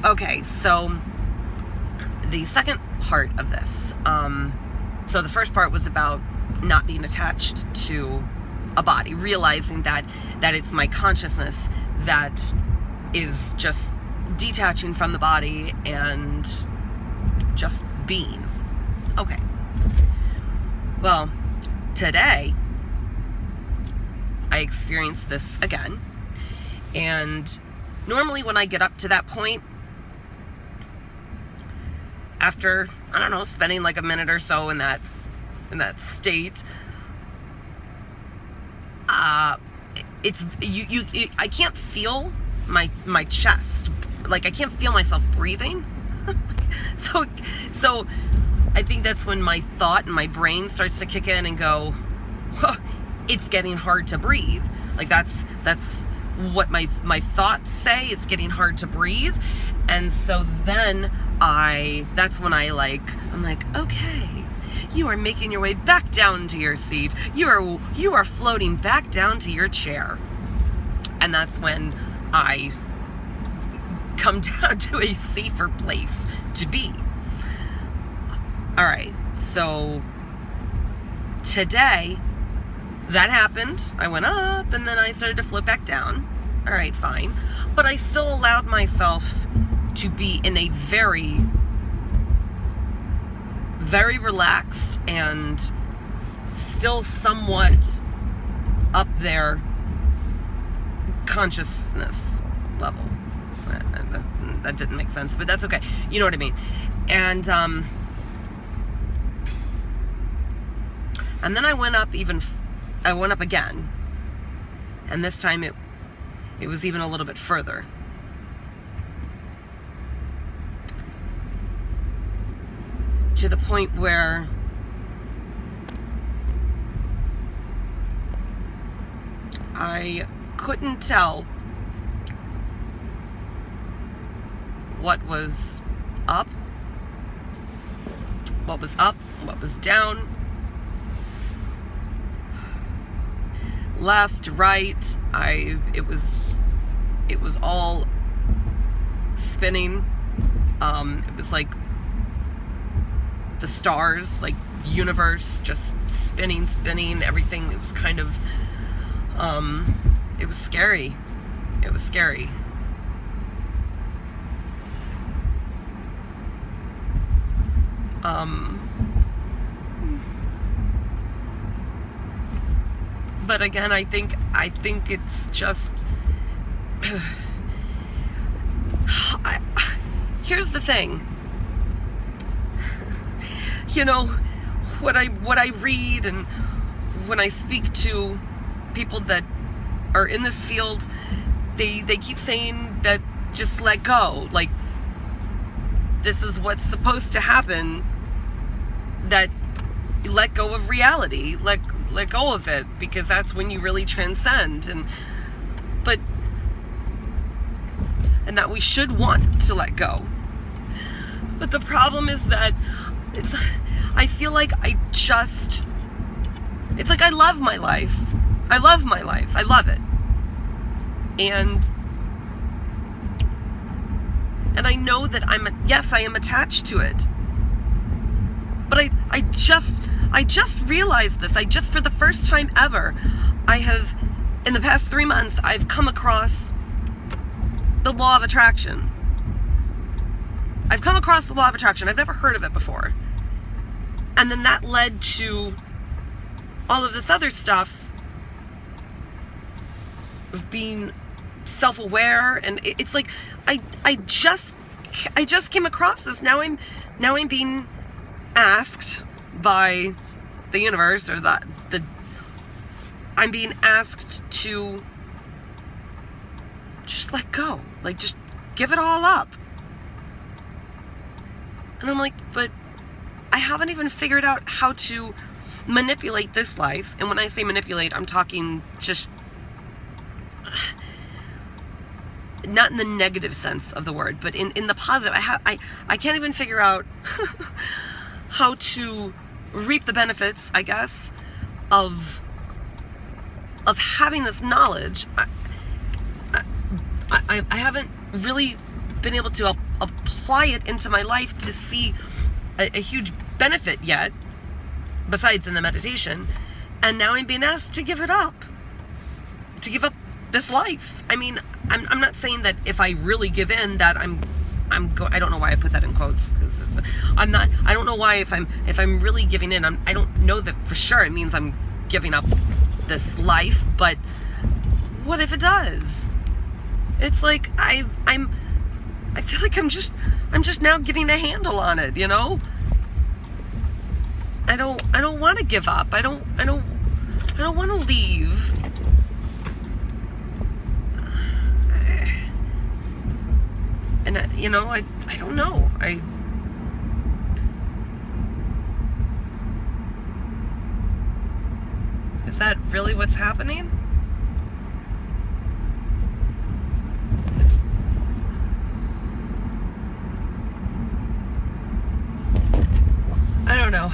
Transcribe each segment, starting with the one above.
Okay, so the second part of this, so the first part was about not being attached to a body, realizing that it's my consciousness that is just detaching from the body and just being. Okay. Well, today I experienced this again, and normally when I get up to that point, after, I don't know, spending like a minute or so in that state, I can't feel my chest, like I can't feel myself breathing. so I think that's when my thought and my brain starts to kick in and go, oh, it's getting hard to breathe. Like that's what my thoughts say. It's getting hard to breathe. And so then that's when I'm like, okay, you are making your way back down to your seat. You are floating back down to your chair. And that's when I come down to a safer place to be. All right, so today that happened. I went up and then I started to float back down. All right, fine. But I still allowed myself to be in a very, very relaxed and still somewhat up there consciousness level. That didn't make sense, but that's okay. You know what I mean. And then I went up again. And this time it was even a little bit further. To the point where I couldn't tell what was up, what was down, left, right. It was all spinning. It was like the stars, like universe, just spinning, everything. It was kind of, it was scary. It was scary. But again, I think it's just, here's the thing. You know, what I read and when I speak to people that are in this field, they keep saying that just let go. Like, this is what's supposed to happen, that you let go of reality, let go of it, because that's when you really transcend. And that we should want to let go. But the problem is that I feel like it's like I love my life. I love my life. I love it. And I know that I am attached to it. But I just realized this. For the first time ever, in the past 3 months, I've come across the law of attraction. I've come across the law of attraction. I've never heard of it before. And then that led to all of this other stuff of being self-aware. And it's like, I just came across this. Now I'm being asked by the universe, or I'm being asked to just let go. Like, just give it all up. And I'm like, but I haven't even figured out how to manipulate this life. And when I say manipulate, I'm talking just not in the negative sense of the word, but in the positive. I can't even figure out how to reap the benefits, I guess, of having this knowledge. I haven't really been able to apply it into my life to see a huge benefit yet, besides in the meditation. And now I'm being asked to give it up. To give up this life. I mean, I'm not saying that if I really give in that I don't know why I put that in quotes, because I don't know why if I'm really giving in, I don't know that for sure it means I'm giving up this life, but what if it does? It's like I feel like I'm just now getting a handle on it, you know? I don't want to give up. I don't want to leave. And you know, I don't know. Is that really what's happening? I don't know.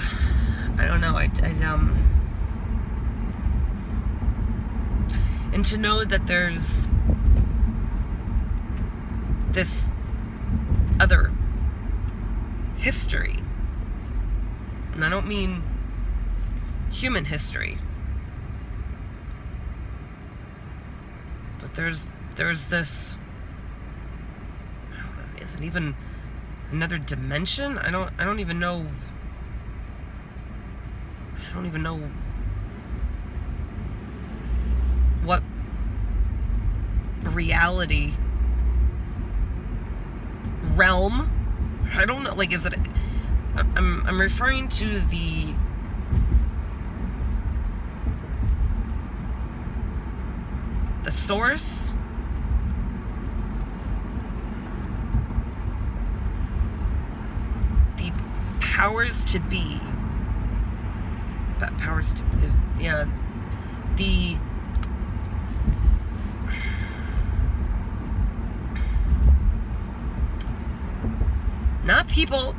And to know that there's this other history, and I don't mean human history, but there's this, I don't know, is it even another dimension? I don't even know what reality realm. I don't know, like, is it, I'm referring to the source, the powers to be, the not people,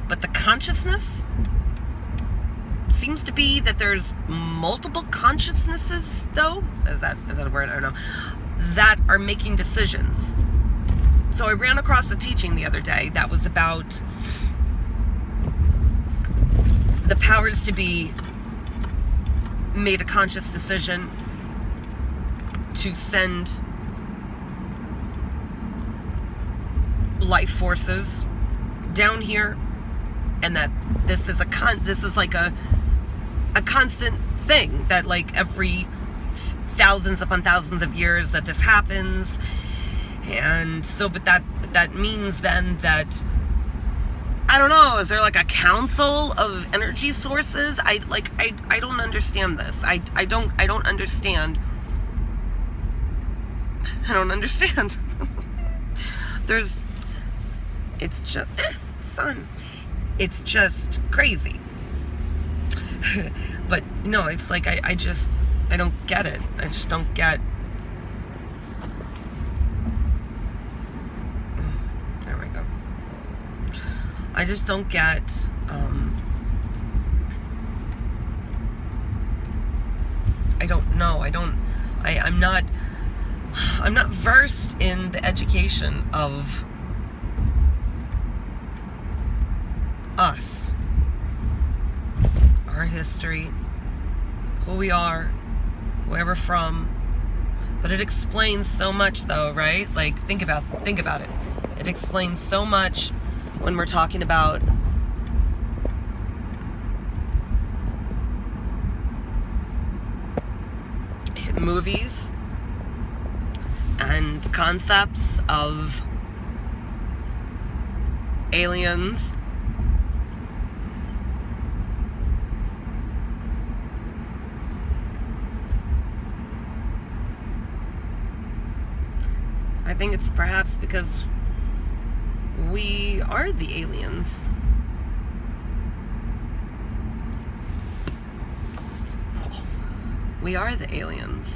but the consciousness seems to be that there's multiple consciousnesses, though. Is that a word? I don't know. That are making decisions. So I ran across a teaching the other day that was about the powers to be made a conscious decision to send life forces down here, and that this is like a constant thing, that like every thousands upon thousands of years that this happens. And so but that means then that, I don't know, is there like a council of energy sources? I don't understand this. I don't understand. I don't understand. It's just fun. It's just crazy. But no, it's like I don't get it. I just don't get. There we go. I just don't get. I don't know. I'm not versed in the education of us, our history, who we are, where we're from. But it explains so much, though, right? Like, think about it. It explains so much when we're talking about movies and concepts of aliens. I think it's perhaps because we are the aliens. We are the aliens.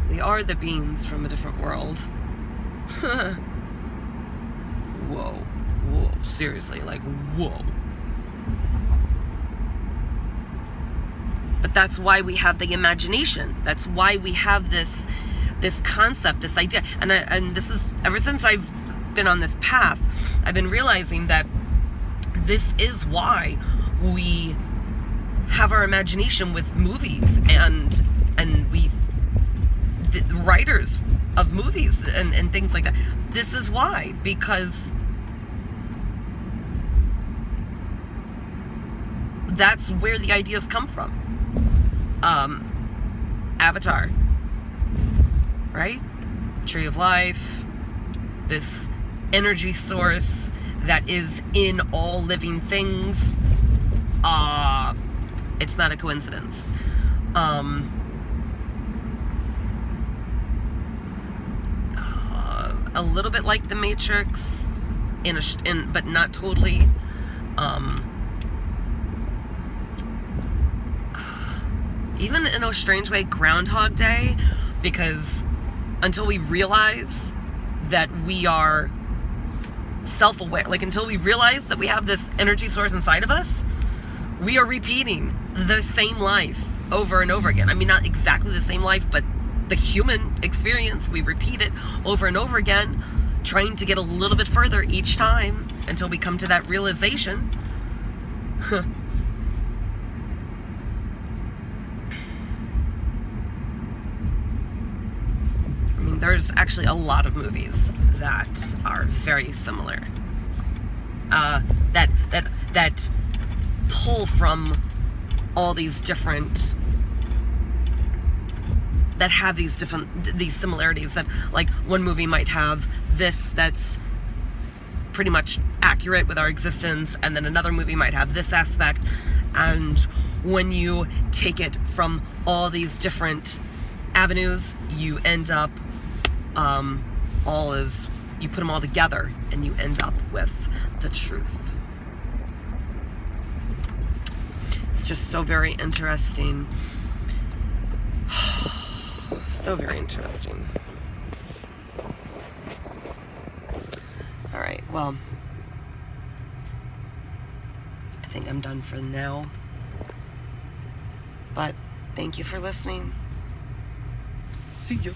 We are the beings from a different world. Whoa. Seriously, like, whoa. That's why we have the imagination. That's why we have this concept, this idea. And this is, ever since I've been on this path, I've been realizing that this is why we have our imagination with movies and the writers of movies and things like that. This is why, because that's where the ideas come from. Avatar, right? Tree of Life, this energy source that is in all living things. It's not a coincidence. A little bit like The Matrix, but not totally. Even in a strange way, Groundhog Day, because until we realize that we are self-aware, like until we realize that we have this energy source inside of us, we are repeating the same life over and over again. I mean, not exactly the same life, but the human experience, we repeat it over and over again, trying to get a little bit further each time until we come to that realization. I mean, there's actually a lot of movies that are very similar. That pull from all these different, that have these similarities, that like one movie might have this that's pretty much accurate with our existence, and then another movie might have this aspect. And when you take it from all these different avenues, you end up you put them all together and you end up with the truth. It's just so very interesting. So very interesting. All right, well, I think I'm done for now. But thank you for listening. See you.